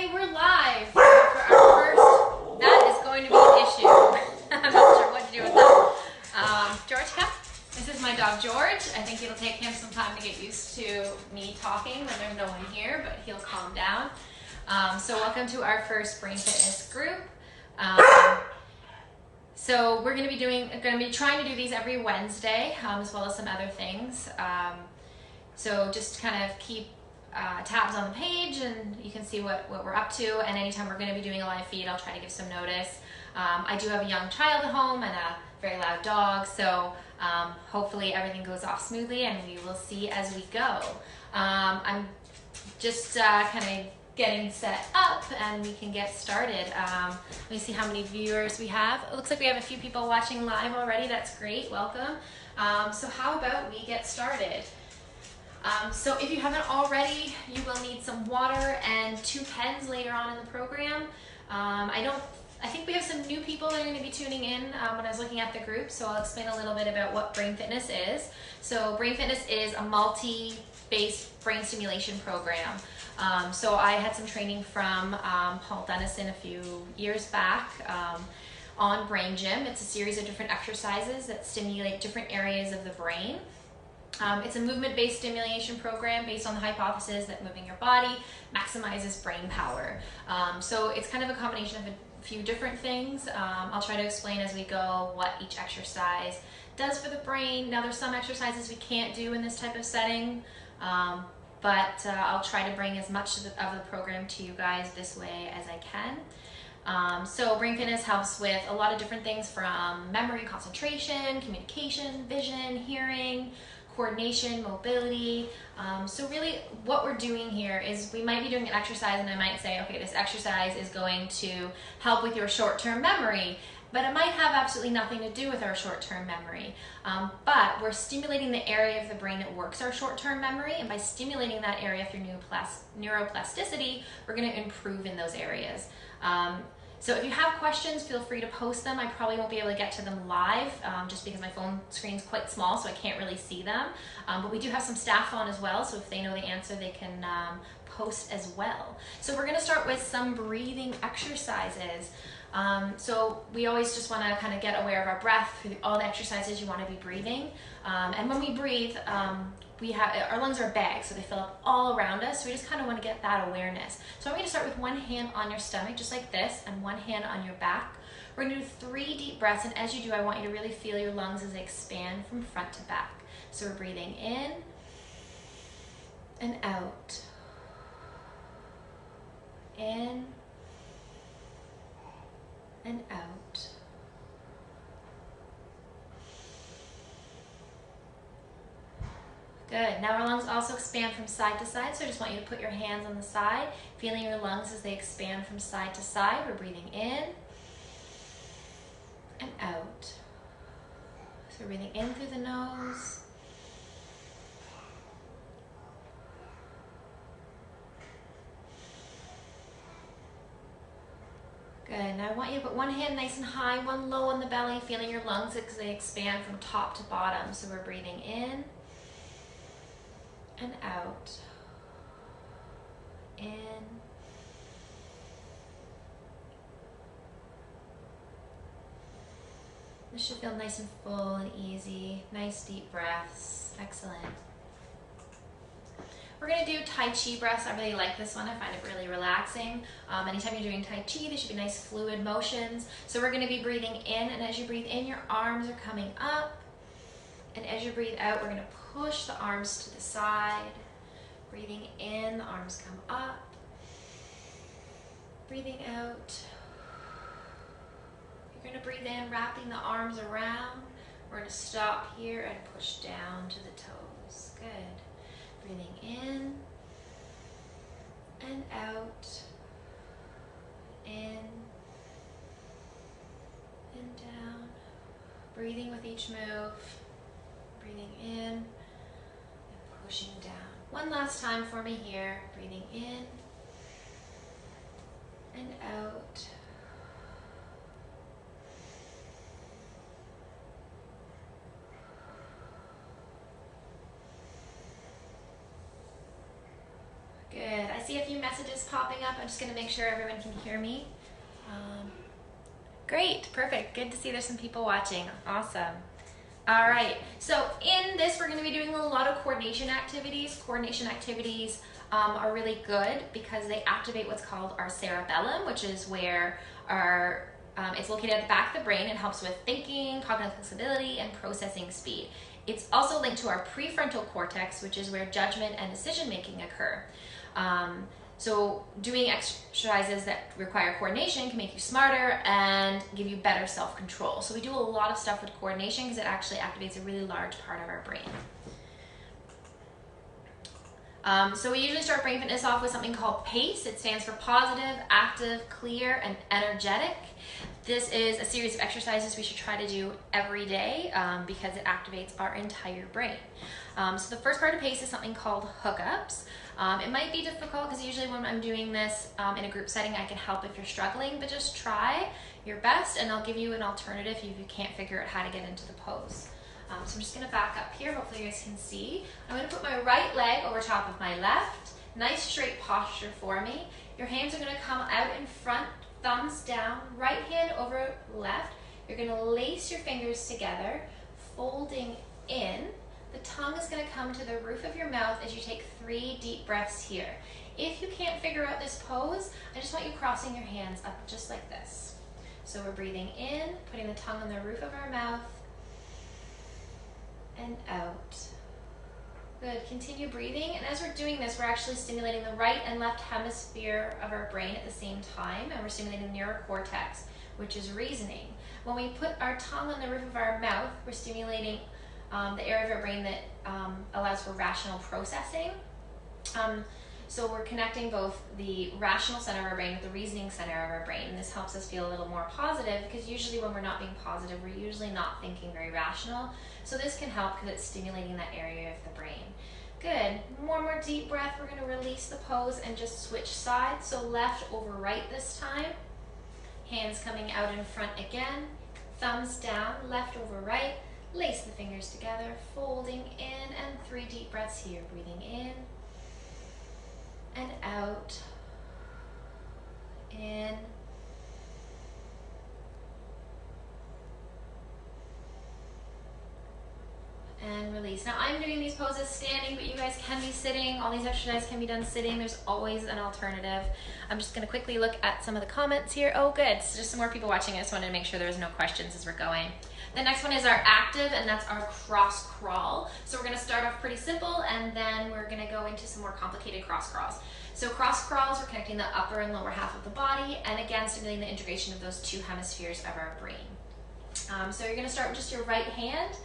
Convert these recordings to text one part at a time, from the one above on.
Okay, we're live for our first. That is going to be an issue. I'm not sure what to do with that. George, come. This is my dog George. I think it'll take him some time to get used to me talking when there's no one here, but he'll calm down. So welcome to our first Brain Fitness group. So we're going to be trying to do these every Wednesday, as well as some other things. So just kind of keep tabs on the page and you can see what we're up to, and anytime we're going to be doing a live feed, I'll try to give some notice. I do have a young child at home and a very loud dog, so hopefully everything goes off smoothly and we will see as we go. I'm just kind of getting set up and we can get started. Let me see how many viewers we have. It looks like we have a few people watching live already. That's great, welcome. So how about we get started? So if you haven't already, you will need some water and 2 pens later on in the program. I think we have some new people that are going to be tuning in when I was looking at the group, so I'll explain a little bit about what Brain Fitness is. So Brain Fitness is a multi-based brain stimulation program. So I had some training from Paul Dennison a few years back on Brain Gym. It's a series of different exercises that stimulate different areas of the brain. It's a movement-based stimulation program based on the hypothesis that moving your body maximizes brain power. So it's kind of a combination of a few different things. I'll try to explain as we go what each exercise does for the brain. Now there's some exercises we can't do in this type of setting, but I'll try to bring as much of the program to you guys this way as I can. So Brain Fitness helps with a lot of different things from memory, concentration, communication, vision, hearing, coordination, mobility. So really what we're doing here is we might be doing an exercise and I might say, okay, this exercise is going to help with your short-term memory, but it might have absolutely nothing to do with our short-term memory. But we're stimulating the area of the brain that works our short-term memory, and by stimulating that area through neuroplasticity, we're going to improve in those areas. So if you have questions, feel free to post them. I probably won't be able to get to them live just because my phone screen's quite small, so I can't really see them. But we do have some staff on as well, so if they know the answer, they can post as well. So we're gonna start with some breathing exercises. So we always just wanna kind of get aware of our breath through all the exercises you wanna be breathing. And when we breathe, our lungs are bags, so they fill up all around us, so we just kind of want to get that awareness. So I'm going to start with one hand on your stomach, just like this, and one hand on your back. We're going to do 3 deep breaths, and as you do, I want you to really feel your lungs as they expand from front to back. So we're breathing in and out. In and out. Good. Now our lungs also expand from side to side, so I just want you to put your hands on the side, feeling your lungs as they expand from side to side. We're breathing in and out. So we're breathing in through the nose. Good. Now I want you to put one hand nice and high, one low on the belly, feeling your lungs as they expand from top to bottom. So we're breathing in and out, in, this should feel nice and full and easy. Nice deep breaths. Excellent. We're going to do Tai Chi breaths. I really like this one. I find it really relaxing. Anytime you're doing Tai Chi, there should be nice fluid motions. So we're going to be breathing in, and as you breathe in, your arms are coming up, and as you breathe out, we're going to push the arms to the side. Breathing in, the arms come up. Breathing out. You're going to breathe in, wrapping the arms around. We're going to stop here and push down to the toes. Good. Breathing in and out. In and down. Breathing with each move. Breathing in and pushing down. One last time for me here. Breathing in and out. Good. I see a few messages popping up. I'm just gonna make sure everyone can hear me. Great, perfect, good to see there's some people watching, awesome. All right, so in this, we're gonna be doing a lot of coordination activities. Coordination activities are really good because they activate what's called our cerebellum, which is where our, it's located at the back of the brain and helps with thinking, cognitive flexibility, and processing speed. It's also linked to our prefrontal cortex, which is where judgment and decision-making occur. So doing exercises that require coordination can make you smarter and give you better self-control. So we do a lot of stuff with coordination because it actually activates a really large part of our brain. So we usually start brain fitness off with something called PACE. It stands for positive, active, clear, and energetic. This is a series of exercises we should try to do every day because it activates our entire brain. So the first part of PACE is something called hookups. It might be difficult because usually when I'm doing this in a group setting, I can help if you're struggling, but just try your best and I'll give you an alternative if you can't figure out how to get into the pose. So I'm just gonna back up here, hopefully you guys can see. I'm gonna put my right leg over top of my left. Nice straight posture for me. Your hands are gonna come out in front, thumbs down, right hand over left. You're gonna lace your fingers together, folding in. The tongue is gonna come to the roof of your mouth as you take 3 deep breaths here. If you can't figure out this pose, I just want you crossing your hands up just like this. So we're breathing in, putting the tongue on the roof of our mouth, and out. Good, continue breathing. And as we're doing this, we're actually stimulating the right and left hemisphere of our brain at the same time, and we're stimulating the neurocortex, which is reasoning. When we put our tongue on the roof of our mouth, we're stimulating the area of our brain that allows for rational processing. So we're connecting both the rational center of our brain with the reasoning center of our brain. And this helps us feel a little more positive because usually when we're not being positive, we're usually not thinking very rational. So this can help because it's stimulating that area of the brain. Good, one more deep breath. We're gonna release the pose and just switch sides. So left over right this time. Hands coming out in front again. Thumbs down, left over right. Lace the fingers together, folding in, and 3 deep breaths here. Breathing in and out, in and release. Now I'm doing these poses standing, but you guys can be sitting. All these exercises can be done sitting. There's always an alternative. I'm just gonna quickly look at some of the comments here. Oh good, so just some more people watching. I just wanted to make sure there was no questions as we're going. The next one is our active, and that's our cross crawl. So we're gonna start off pretty simple, and then we're gonna go into some more complicated cross crawls. So cross crawls, we're connecting the upper and lower half of the body, and again, stimulating the integration of those 2 hemispheres of our brain. So you're gonna start with just your right hand,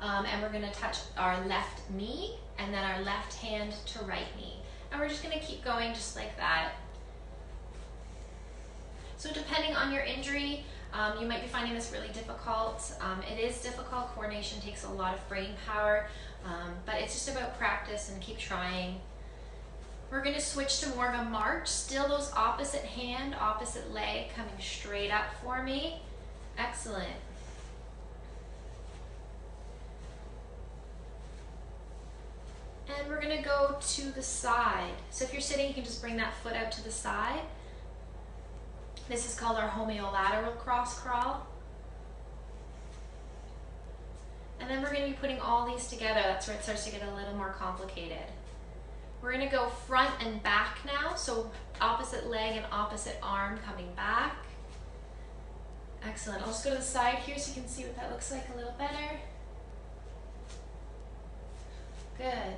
and we're gonna touch our left knee, and then our left hand to right knee. And we're just gonna keep going just like that. So depending on your injury, you might be finding this really difficult. It is difficult. Coordination takes a lot of brain power, but it's just about practice and keep trying. We're going to switch to more of a march. Still those opposite hand, opposite leg coming straight up for me. Excellent. And we're going to go to the side. So if you're sitting, you can just bring that foot out to the side. This is called our homeolateral cross crawl. And then we're going to be putting all these together. That's where it starts to get a little more complicated. We're going to go front and back now. So opposite leg and opposite arm coming back. Excellent. I'll just go to the side here so you can see what that looks like a little better. Good.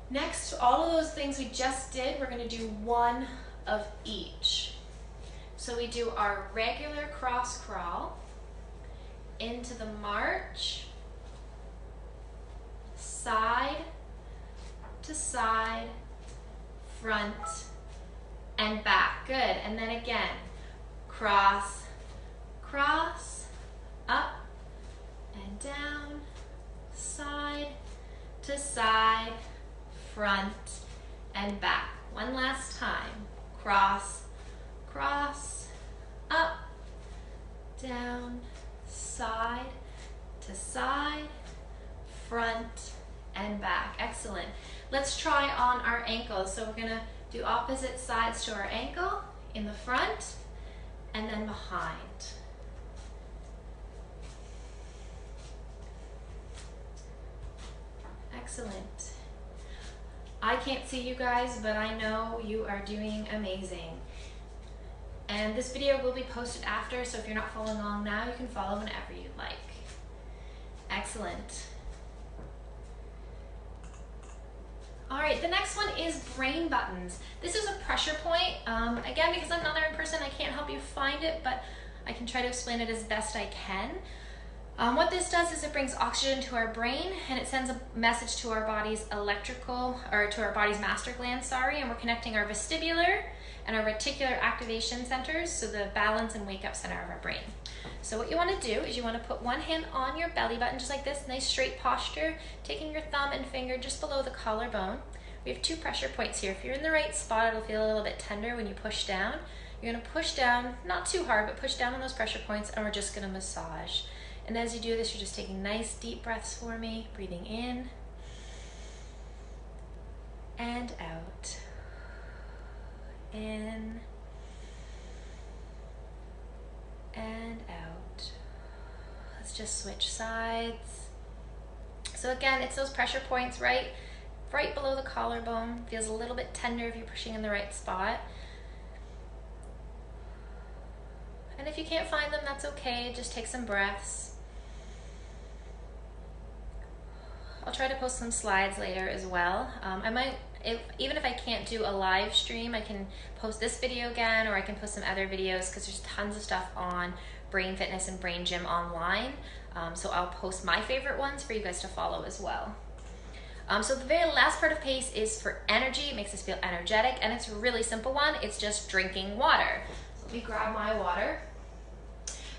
Next, all of those things we just did, we're going to do one of each. So we do our regular cross crawl, into the march, side to side, front and back. Good. And then again, cross, cross, up and down, side to side, front and back. One last time. Cross, cross, up, down, side to side, front and back. Excellent. Let's try on our ankles. So we're gonna do opposite sides to our ankle, in the front and then behind. Excellent. I can't see you guys, but I know you are doing amazing. And this video will be posted after, so if you're not following along now, you can follow whenever you'd like. Excellent. All right, the next one is brain buttons. This is a pressure point. Again, because I'm not there in person, I can't help you find it, but I can try to explain it as best I can. What this does is it brings oxygen to our brain, and it sends a message to our body's to our body's master gland, and we're connecting our vestibular and our reticular activation centers, so the balance and wake up center of our brain. So what you want to do is you want to put one hand on your belly button, just like this, nice straight posture, taking your thumb and finger just below the collarbone. We have 2 pressure points here. If you're in the right spot, it'll feel a little bit tender when you push down. You're going to push down, not too hard, but push down on those pressure points, and we're just going to massage. And as you do this, you're just taking nice deep breaths for me, breathing in and out. In and out. Let's just switch sides. So again, it's those pressure points right below the collarbone. Feels a little bit tender if you're pushing in the right spot. And if you can't find them, that's okay. Just take some breaths. I'll try to post some slides later as well. I might, even if I can't do a live stream, I can post this video again, or I can post some other videos, because there's tons of stuff on Brain Fitness and Brain Gym online. So I'll post my favorite ones for you guys to follow as well. So the very last part of PACE is for energy. It makes us feel energetic, and it's a really simple one. It's just drinking water. So let me grab my water.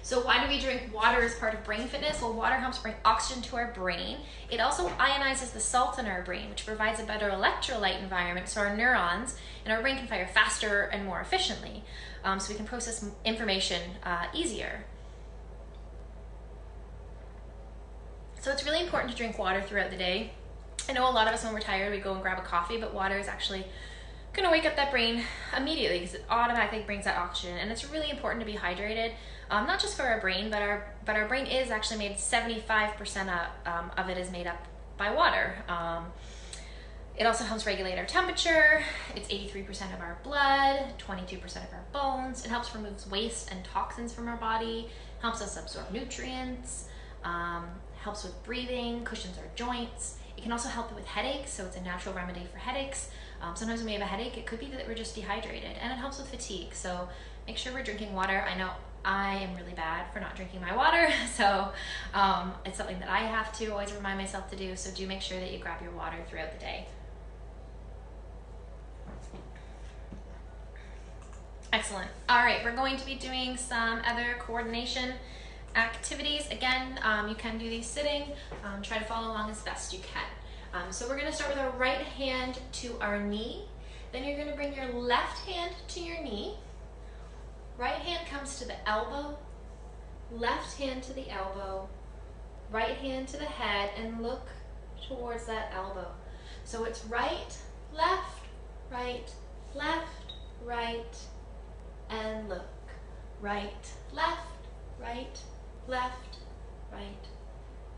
So why do we drink water as part of brain fitness? Well, water helps bring oxygen to our brain. It also ionizes the salt in our brain, which provides a better electrolyte environment so our neurons in our brain can fire faster and more efficiently, so we can process information easier. So it's really important to drink water throughout the day. I know a lot of us, when we're tired, we go and grab a coffee, but water is actually going to wake up that brain immediately, because it automatically brings that oxygen. And it's really important to be hydrated, not just for our brain, but our brain is actually made 75% of it is made up by water. It also helps regulate our temperature. It's 83% of our blood, 22% of our bones. It helps remove waste and toxins from our body, helps us absorb nutrients, helps with breathing, cushions our joints. It can also help with headaches, so it's a natural remedy for headaches. Sometimes when we have a headache, it could be that we're just dehydrated, and it helps with fatigue. So make sure we're drinking water. I know I am really bad for not drinking my water, so it's something that I have to always remind myself to do. So do make sure that you grab your water throughout the day. Excellent. All right, we're going to be doing some other coordination activities. Again, you can do these sitting. Try to follow along as best you can. So we're going to start with our right hand to our knee. Then you're going to bring your left hand to your knee. Right hand comes to the elbow. Left hand to the elbow. Right hand to the head, and look towards that elbow. So it's right, left, right, and look. Right, left, right,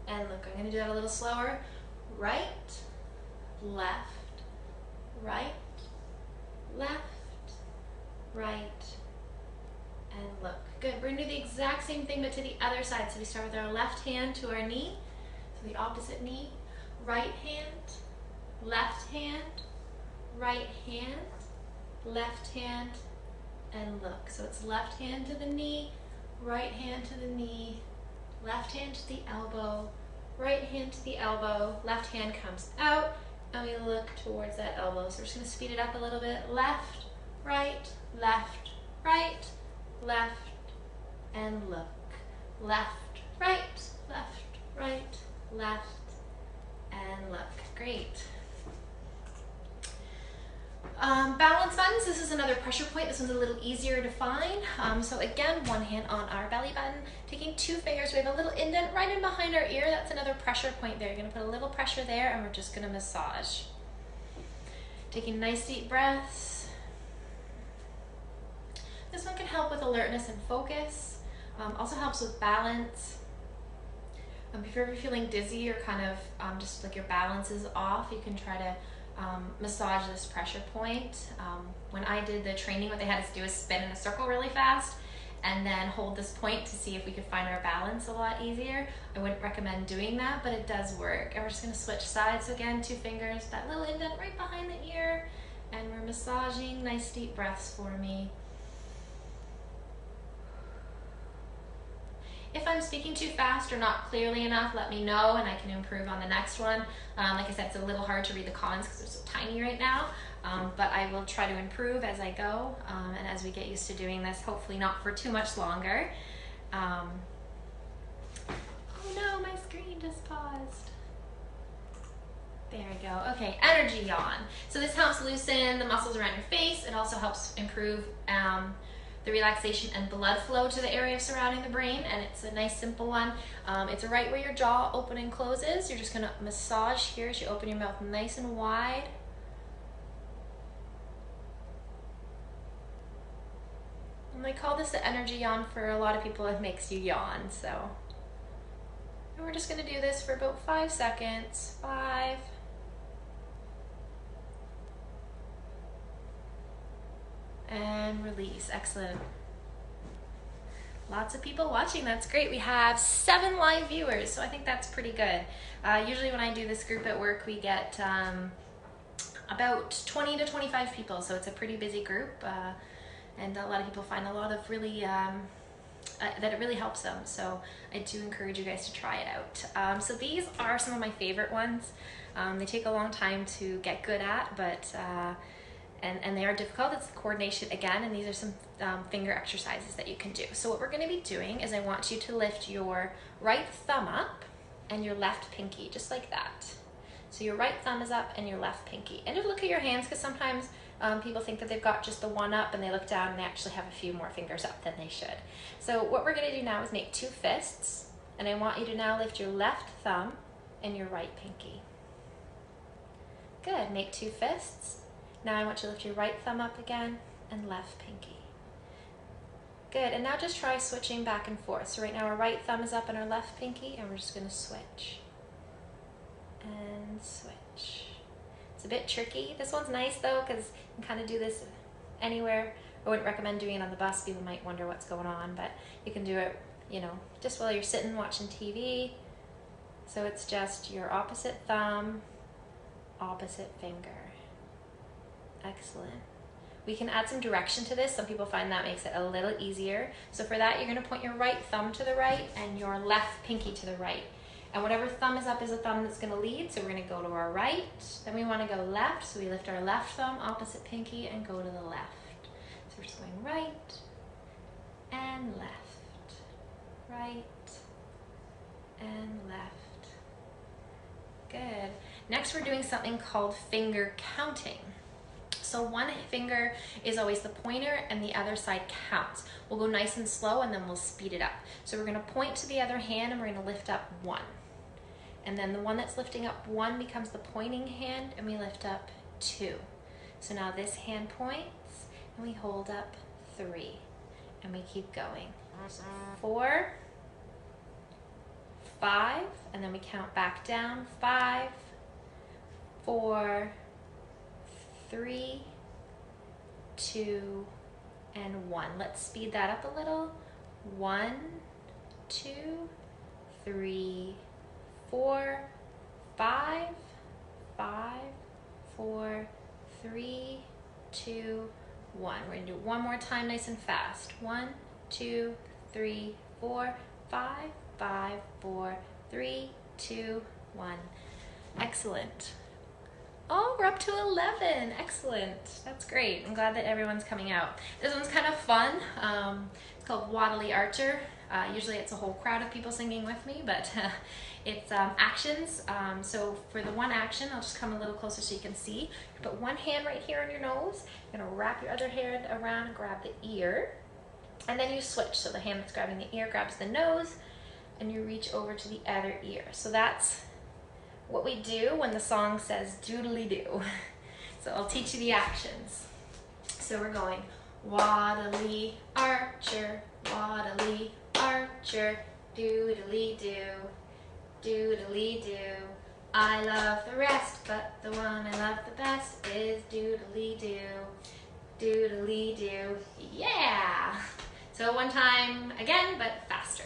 and look. I'm going to do that a little slower. Right, left, right, and look. Good. We're going to do the exact same thing, but to the other side. So we start with our left hand to our knee, so the opposite knee. Right hand, left hand, right hand, left hand, and look. So it's left hand to the knee, right hand to the knee, left hand to the elbow, right hand to the elbow, left hand comes out, and we look towards that elbow. So we're just going to speed it up a little bit. Left, right, and look. Left, right, and look. Great. Balance buttons, this is another pressure point. This one's a little easier to find. So again, one hand on our belly button, taking 2 fingers. We have a little indent right in behind our ear. That's another pressure point there. You're gonna put a little pressure there and we're just gonna massage. Taking nice deep breaths. This one can help with alertness and focus. Also helps with balance. If you're ever feeling dizzy or kind of just like your balance is off, you can try to massage this pressure point. When I did the training, what they had us do is spin in a circle really fast and then hold this point to see if we could find our balance a lot easier. I wouldn't recommend doing that, but it does work. And we're just gonna switch sides again, 2 fingers, that little indent right behind the ear, and we're massaging. Nice deep breaths for me. If I'm speaking too fast or not clearly enough, let me know and I can improve on the next one. Like I said, it's a little hard to read the comments because they're so tiny right now, but I will try to improve as I go and as we get used to doing this, hopefully not for too much longer. Oh no, my screen just paused. There we go. Okay, energy yawn. So this helps loosen the muscles around your face. It also helps improve the relaxation and blood flow to the area surrounding the brain, and it's a nice simple one. It's right where your jaw open and closes. You're just gonna massage here as you open your mouth nice and wide. And I call this the energy yawn. For a lot of people it makes you yawn, so. And we're just gonna do this for about 5 seconds. 5. And release. Excellent. Lots of people watching. That's great. We have 7 live viewers, so I think that's pretty good. Usually when I do this group at work, we get about 20 to 25 people, so it's a pretty busy group, and a lot of people find a lot of really that it really helps them. So I do encourage you guys to try it out. So these are some of my favorite ones. They take a long time to get good at, but and they are difficult. It's the coordination again, and these are some finger exercises that you can do. So what we're gonna be doing is I want you to lift your right thumb up and your left pinky, just like that. So your right thumb is up and your left pinky. And just look at your hands, because sometimes people think that they've got just the one up and they look down and they actually have a few more fingers up than they should. So what we're gonna do now is make 2 fists, and I want you to now lift your left thumb and your right pinky. Good, make 2 fists. Now I want you to lift your right thumb up again and left pinky. Good, and now just try switching back and forth. So right now our right thumb is up and our left pinky, and we're just gonna switch. And switch. It's a bit tricky. This one's nice though, because you can kind of do this anywhere. I wouldn't recommend doing it on the bus. People might wonder what's going on, but you can do it, you know, just while you're sitting watching TV. So it's just your opposite thumb, opposite finger. Excellent. We can add some direction to this. Some people find that makes it a little easier. So for that, you're gonna point your right thumb to the right and your left pinky to the right. And whatever thumb is up is a thumb that's gonna lead. So we're gonna go to our right, then we wanna go left. So we lift our left thumb, opposite pinky, and go to the left. So we're just going right and left, right and left. Good. Next, we're doing something called finger counting. So one finger is always the pointer and the other side counts. We'll go nice and slow and then we'll speed it up. So we're gonna point to the other hand and we're gonna lift up 1. And then the one that's lifting up 1 becomes the pointing hand and we lift up 2. So now this hand points and we hold up 3 and we keep going. 4, 5, and then we count back down. 5, 4, 3, 2, and 1. Let's speed that up a little. 1, 2, 3, 4, 5, 5, 4, 3, 2, 1. We're gonna do it one more time, nice and fast. 1, 2, 3, 4, 5, 5, 4, 3, 2, 1. Excellent. Oh, we're up to 11. Excellent. That's great. I'm glad that everyone's coming out. This one's kind of fun. It's called Waddly Archer. Usually it's a whole crowd of people singing with me, but it's actions. So for the one action, I'll just come a little closer so you can see. Put one hand right here on your nose. You're gonna wrap your other hand around and grab the ear. And then you switch. So the hand that's grabbing the ear grabs the nose, and you reach over to the other ear. So that's what we do when the song says doodly-doo. So I'll teach you the actions. So we're going waddly archer, waddly archer, doodly-doo, doodly-doo. I love the rest, but the one I love the best is doodly-doo, doodly-doo. Yeah! So one time again, but faster.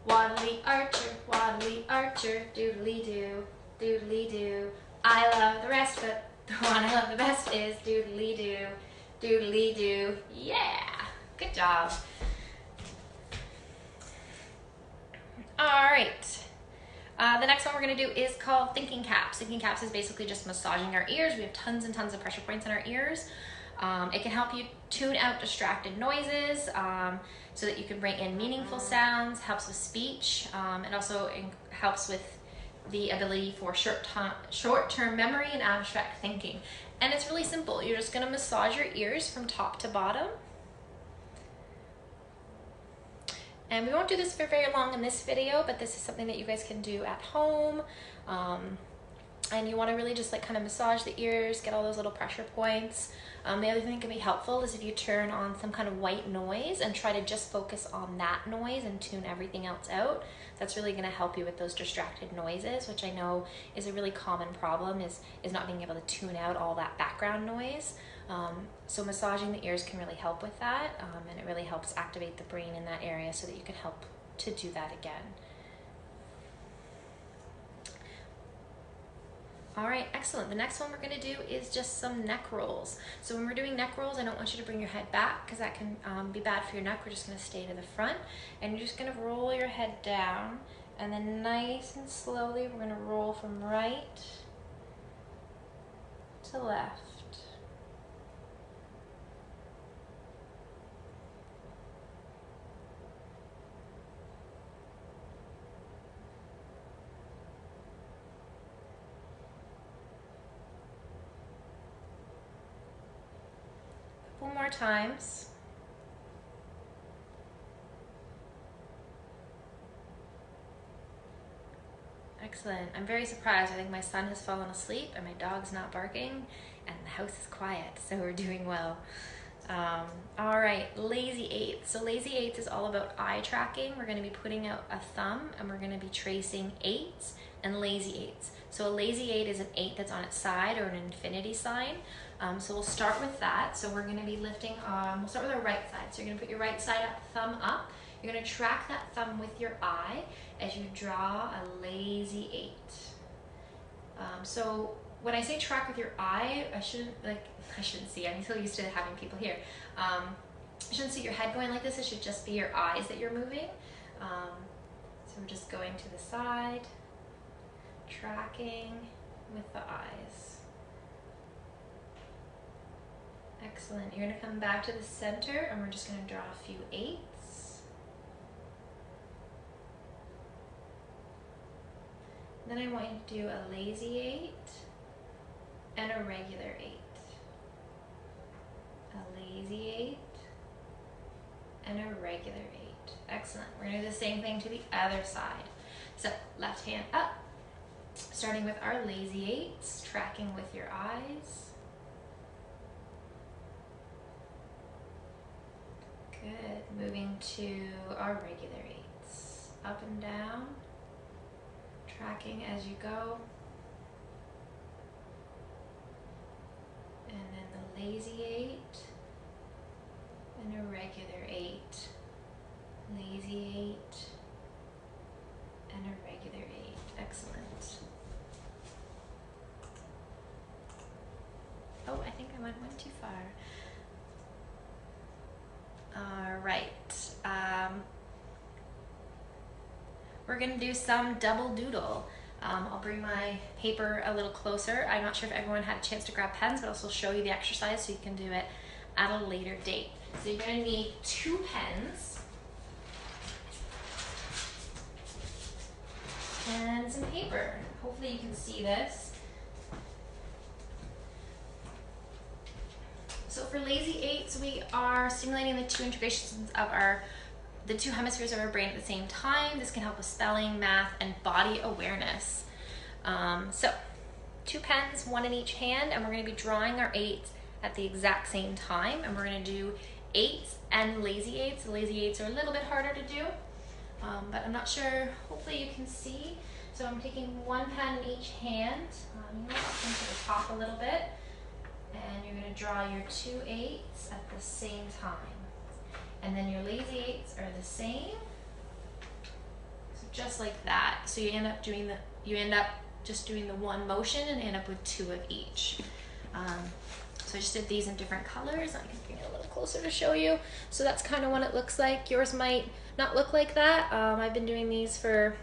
Waddly archer, doodly-doo, doodly-doo. I love the rest, but the one I love the best is doodly-doo, doodly-doo. Yeah! Good job. All right. The next one we're gonna do is called thinking caps. Thinking caps is basically just massaging our ears. We have tons and tons of pressure points in our ears. It can help you tune out distracted noises so that you can bring in meaningful sounds, helps with speech. It also helps with the ability for short-term memory and abstract thinking. And it's really simple. You're just gonna massage your ears from top to bottom. And we won't do this for very long in this video, but this is something that you guys can do at home. And you want to really just like kind of massage the ears, get all those little pressure points. The other thing that can be helpful is if you turn on some kind of white noise and try to just focus on that noise and tune everything else out. That's really going to help you with those distracted noises, which I know is a really common problem, is not being able to tune out all that background noise. So massaging the ears can really help with that, and it really helps activate the brain in that area so that you can help to do that again. All right, excellent. The next one we're gonna do is just some neck rolls. So when we're doing neck rolls, I don't want you to bring your head back because that can be bad for your neck. We're just gonna stay to the front, and you're just gonna roll your head down, and then nice and slowly, we're gonna roll from right to left. Couple more times. Excellent. I'm very surprised. I think my son has fallen asleep and my dog's not barking and the house is quiet, so we're doing well. All right, lazy eights. So lazy eights is all about eye tracking. We're going to be putting out a thumb and we're going to be tracing eights and lazy eights. So a lazy eight is an eight that's on its side or an infinity sign. So we'll start with that. So we're going to be lifting, we'll start with our right side. So you're going to put your right side up, thumb up. You're going to track that thumb with your eye as you draw a lazy eight. So when I say track with your eye, I shouldn't see, I'm so used to having people here. I shouldn't see your head going like this, it should just be your eyes that you're moving. So we're just going to the side, tracking with the eyes. Excellent. You're going to come back to the center and we're just going to draw a few eights. Then I want you to do a lazy eight and a regular eight. A lazy eight and a regular eight. Excellent. We're going to do the same thing to the other side. So left hand up, starting with our lazy eights, tracking with your eyes. Good. Moving to our regular eights. Up and down, tracking as you go. And then the lazy eight and a regular eight. Lazy eight and a regular eight. Excellent. Oh, I think I went one too far. All right. We're gonna do some double doodle. I'll bring my paper a little closer. I'm not sure if everyone had a chance to grab pens, but I'll also show you the exercise so you can do it at a later date. So you're gonna need 2 pens. and some paper. Hopefully you can see this. So for Lazy 8s, we are stimulating the two integrations of the two hemispheres of our brain at the same time. This can help with spelling, math, and body awareness. So 2 pens, 1 in each hand, and we're going to be drawing our 8s at the exact same time, and we're going to do 8s and Lazy 8s. The Lazy 8s are a little bit harder to do, but I'm not sure. Hopefully you can see. So I'm taking 1 pen in each hand. You know, up into the top a little bit, and you're going to draw your 2 8s at the same time. And then your Lazy 8s are the same. So just like that. So you end up just doing the one motion and end up with 2 of each. So I just did these in different colors. I can bring it a little closer to show you. So that's kind of what it looks like. Yours might not look like that. I've been doing these for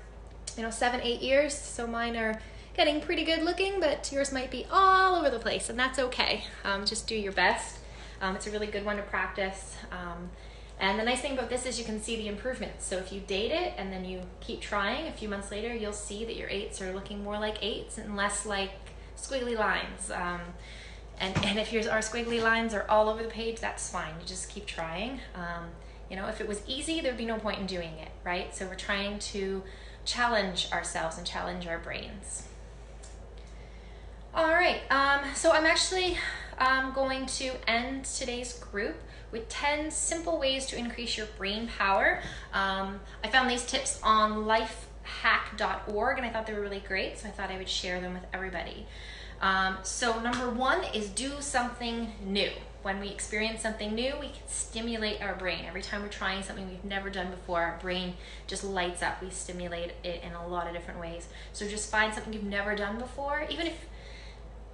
7-8 years, so mine are getting pretty good looking, but yours might be all over the place, and that's okay. Just do your best. It's a really good one to practice. And the nice thing about this is you can see the improvements. So if you date it and then you keep trying, a few months later, you'll see that your 8s are looking more like 8s and less like squiggly lines. And if our squiggly lines are all over the page, that's fine. You just keep trying. If it was easy, there'd be no point in doing it, right? So we're trying to challenge ourselves and challenge our brains. All right, so I'm actually going to end today's group with 10 simple ways to increase your brain power. I found these tips on lifehack.org and I thought they were really great, so I thought I would share them with everybody. So number 1 is do something new. When we experience something new, we can stimulate our brain. Every time we're trying something we've never done before, our brain just lights up. We stimulate it in a lot of different ways. So just find something you've never done before, even if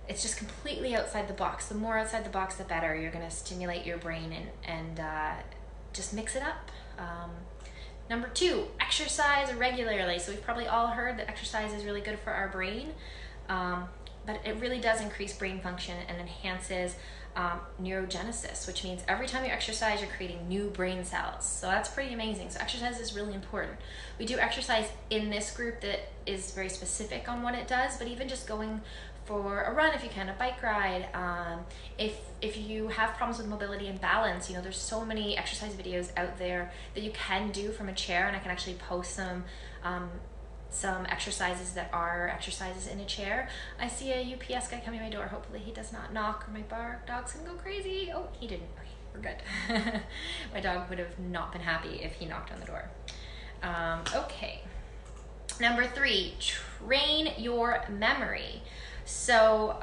it's just completely outside the box. The more outside the box, the better. You're going to stimulate your brain and just mix it up. Number 2, exercise regularly. So we've probably all heard that exercise is really good for our brain, but it really does increase brain function and enhances neurogenesis, which means every time you exercise, you're creating new brain cells. So that's pretty amazing. So exercise is really important. We do exercise in this group that is very specific on what it does, but even just going for a run, if you can, a bike ride. If you have problems with mobility and balance, there's so many exercise videos out there that you can do from a chair, and I can actually post some exercises that are exercises in a chair. I see a UPS guy coming to my door. Hopefully he does not knock or my dog's gonna go crazy. Oh, he didn't. Okay, we're good. My dog would have not been happy if he knocked on the door. Okay. Number 3, train your memory. So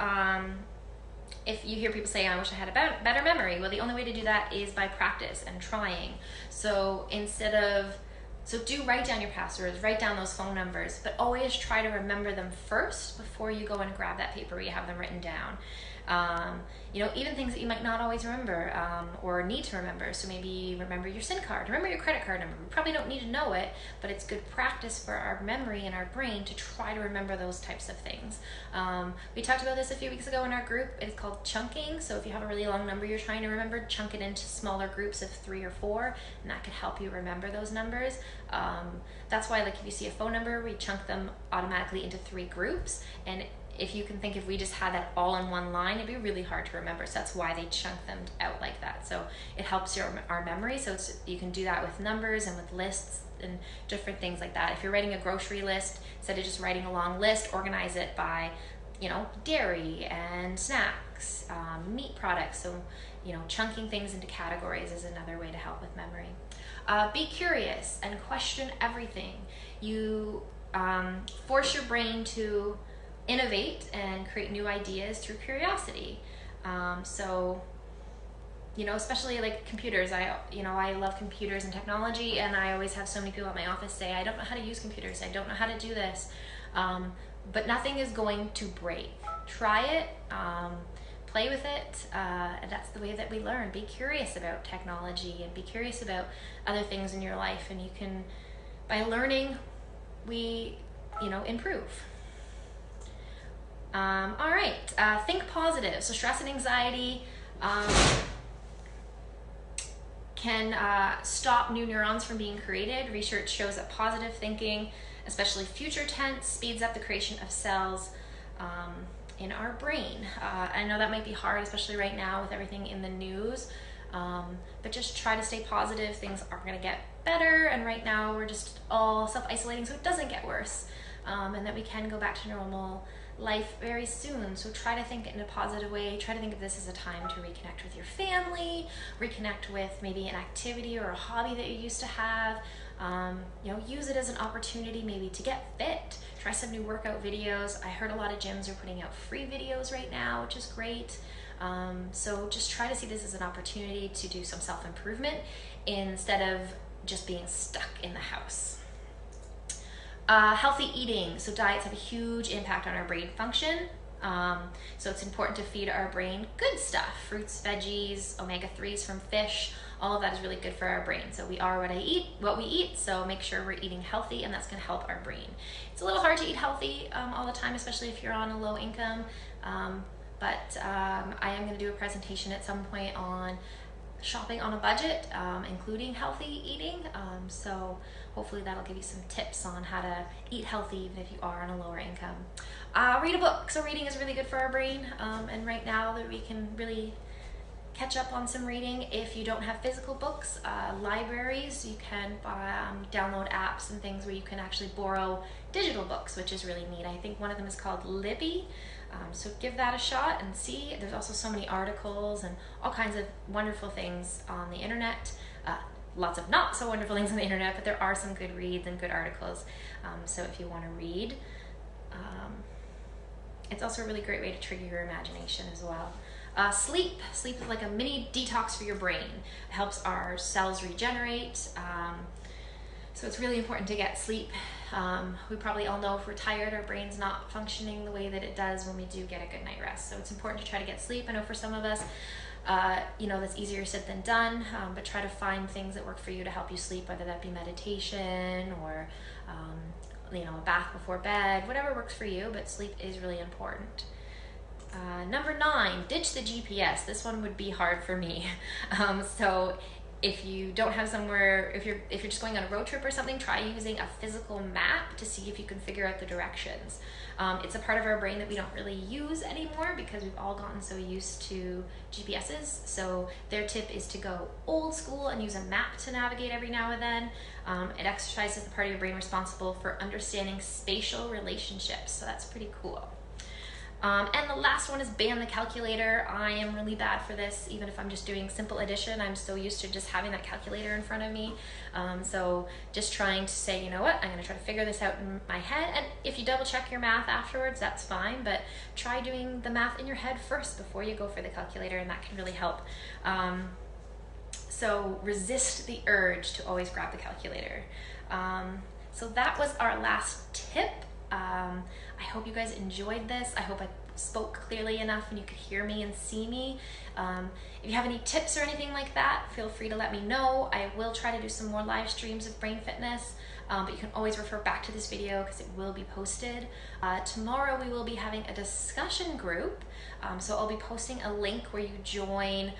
if you hear people say, I wish I had a better memory, well, the only way to do that is by practice and trying. So So do write down your passwords, write down those phone numbers, but always try to remember them first before you go and grab that paper where you have them written down. Even things that you might not always remember or need to remember. So maybe remember your SIM card, remember your credit card number. We probably don't need to know it, but it's good practice for our memory and our brain to try to remember those types of things. We talked about this a few weeks ago in our group. It's called chunking. So if you have a really long number you're trying to remember, chunk it into smaller groups of 3 or 4, and that could help you remember those numbers. That's why, if you see a phone number, we chunk them automatically into 3 groups, and if you can think if we just had that all in one line, it'd be really hard to remember. So that's why they chunk them out like that. So it helps our memory. So you can do that with numbers and with lists and different things like that. If you're writing a grocery list, instead of just writing a long list, organize it by, dairy and snacks, meat products. So, chunking things into categories is another way to help with memory. Be curious and question everything. You force your brain to innovate and create new ideas through curiosity. Especially like computers. I love computers and technology, and I always have so many people at my office say, I don't know how to use computers, I don't know how to do this. But nothing is going to break. Try it, play with it, and that's the way that we learn. Be curious about technology and be curious about other things in your life, and you can, by learning, we, improve. All right, think positive. So stress and anxiety can stop new neurons from being created. Research shows that positive thinking especially future tense, speeds up the creation of cells in our brain. I know that might be hard, especially right now with everything in the news, but just try to stay positive. Things are going to get better, and right now we're just all self-isolating so it doesn't get worse, and that we can go back to normal life very soon. So try to think in a positive way. Try to think of this as a time to reconnect with your family, reconnect with maybe an activity or a hobby that you used to have. You know, use it as an opportunity maybe to get fit. Try some new workout videos. I heard a lot of gyms are putting out free videos right now, which is great. So just try to see this as an opportunity to do some self-improvement instead of just being stuck in the house. Healthy eating. So diets have a huge impact on our brain function. So it's important to feed our brain good stuff, fruits, veggies, omega-3s from fish. All of that is really good for our brain. So we are what we eat, so make sure we're eating healthy, and that's gonna help our brain. It's a little hard to eat healthy all the time, especially if you're on a low income, but I am gonna do a presentation at some point on shopping on a budget, including healthy eating. So hopefully that'll give you some tips on how to eat healthy even if you are on a lower income. Read a book. So reading is really good for our brain, and right now that we can really catch up on some reading. If you don't have physical books, libraries, you can download apps and things where you can actually borrow digital books, which is really neat. I think one of them is called Libby. So give that a shot and see. There's also so many articles and all kinds of wonderful things on the internet. Lots of not so wonderful things on the internet, but there are some good reads and good articles. So if you want to read, it's also a really great way to trigger your imagination as well. Sleep is like a mini detox for your brain. It helps our cells regenerate. So it's really important to get sleep. We probably all know if we're tired, our brain's not functioning the way that it does when we do get a good night rest. So it's important to try to get sleep. I know for some of us, you know, that's easier said than done, but try to find things that work for you to help you sleep, whether that be meditation or, you know, a bath before bed, whatever works for you, but sleep is really important. Number 9, ditch the GPS. This one would be hard for me. So if you don't have somewhere, if you're just going on a road trip or something, try using a physical map to see if you can figure out the directions. It's a part of our brain that we don't really use anymore because we've all gotten so used to GPSs. So their tip is to go old school and use a map to navigate every now and then. It exercises the part of your brain responsible for understanding spatial relationships. So that's pretty cool. And the last one is ban the calculator. I am really bad for this. Even if I'm just doing simple addition, I'm so used to just having that calculator in front of me. So just trying to say, you know what, I'm going to try to figure this out in my head. And if you double check your math afterwards, that's fine. But try doing the math in your head first before you go for the calculator, and that can really help. So resist the urge to always grab the calculator. So that was our last tip. I hope you guys enjoyed this. I hope I spoke clearly enough and you could hear me and see me. If you have any tips or anything like that, feel free to let me know. I will try to do some more live streams of brain fitness, but you can always refer back to this video because it will be posted. Tomorrow we will be having a discussion group, so I'll be posting a link where you join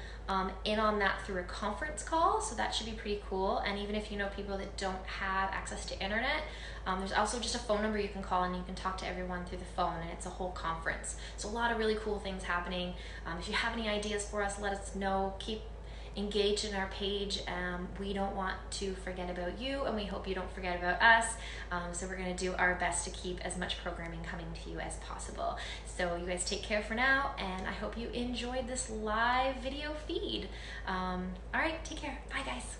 in on that through a conference call, so that should be pretty cool. And even if you know people that don't have access to internet, there's also just a phone number you can call and you can talk to everyone through the phone, and it's a whole conference. So a lot of really cool things happening. If you have any ideas for us, let us know. Keep engaged in our page. We don't want to forget about you, and we hope you don't forget about us. So we're going to do our best to keep as much programming coming to you as possible. So you guys take care for now, and I hope you enjoyed this live video feed. All right, take care. Bye, guys.